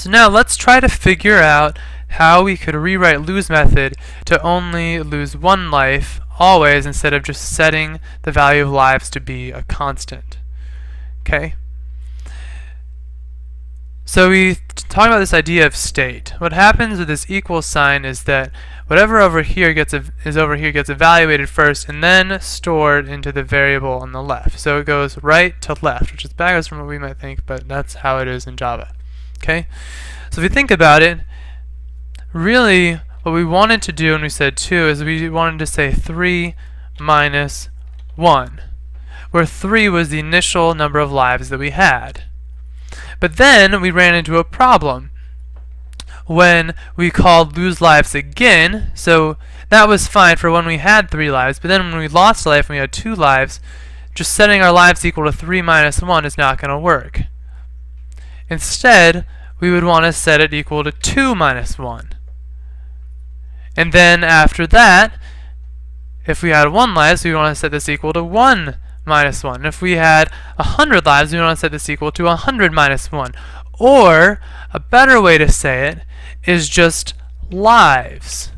So now let's try to figure out how we could rewrite lose method to only lose one life always instead of just setting the value of lives to be a constant. Okay? So we talk about this idea of state. What happens with this equal sign is that whatever over here gets evaluated first and then stored into the variable on the left. So it goes right to left, which is backwards from what we might think, but that's how it is in Java. Okay? So if you think about it, really what we wanted to do when we said 2 is we wanted to say 3 minus 1, where 3 was the initial number of lives that we had. But then we ran into a problem when we called lose lives again. So that was fine for when we had 3 lives, but then when we lost a life and we had 2 lives, just setting our lives equal to 3 minus 1 is not going to work. Instead, we would want to set it equal to 2 minus 1. And then after that, if we had 1 lives, we want to set this equal to 1 minus 1. If we had 100 lives, we want to set this equal to 100 minus 1. Or, a better way to say it is just lives.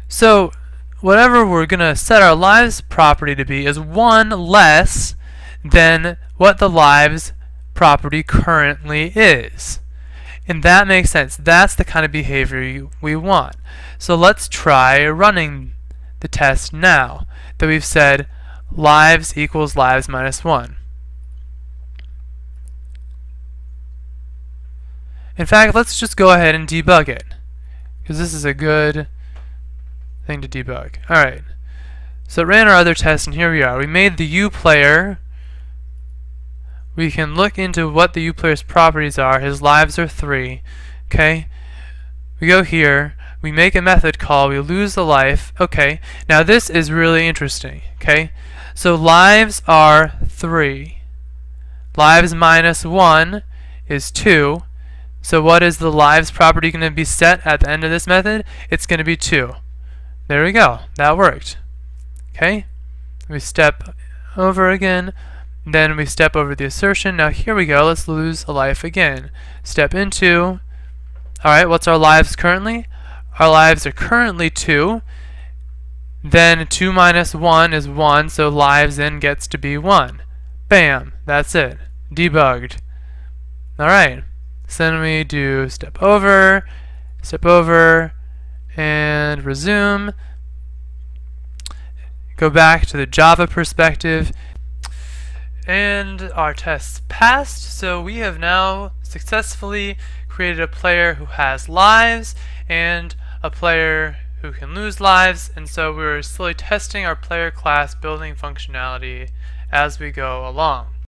So, whatever we're going to set our lives property to be is 1 less than what the lives property currently is. And that makes sense. That's the kind of behavior we want. So let's try running the test now that we've said lives equals lives minus 1. In fact, let's just go ahead and debug it, because this is a good thing to debug. Alright, so it ran our other test, and here we are. We made the uPlayer. We can look into what the uPlayer's properties are. His lives are 3. Okay, we go here. We make a method call. We lose the life. Okay, now this is really interesting. Okay, so lives are 3. Lives minus 1 is 2. So what is the lives property going to be set at the end of this method? It's going to be 2. There we go. That worked. Okay, we step over again. Then we step over the assertion. Now here we go. Let's lose a life again. Step into. Alright, what's our lives currently? Our lives are currently 2. Then 2 minus 1 is 1, so lives in gets to be 1. Bam! That's it. Debugged. Alright, so then we do step over, and resume. Go back to the Java perspective. And our tests passed, so we have now successfully created a player who has lives and a player who can lose lives, and so we're slowly testing our player class building functionality as we go along.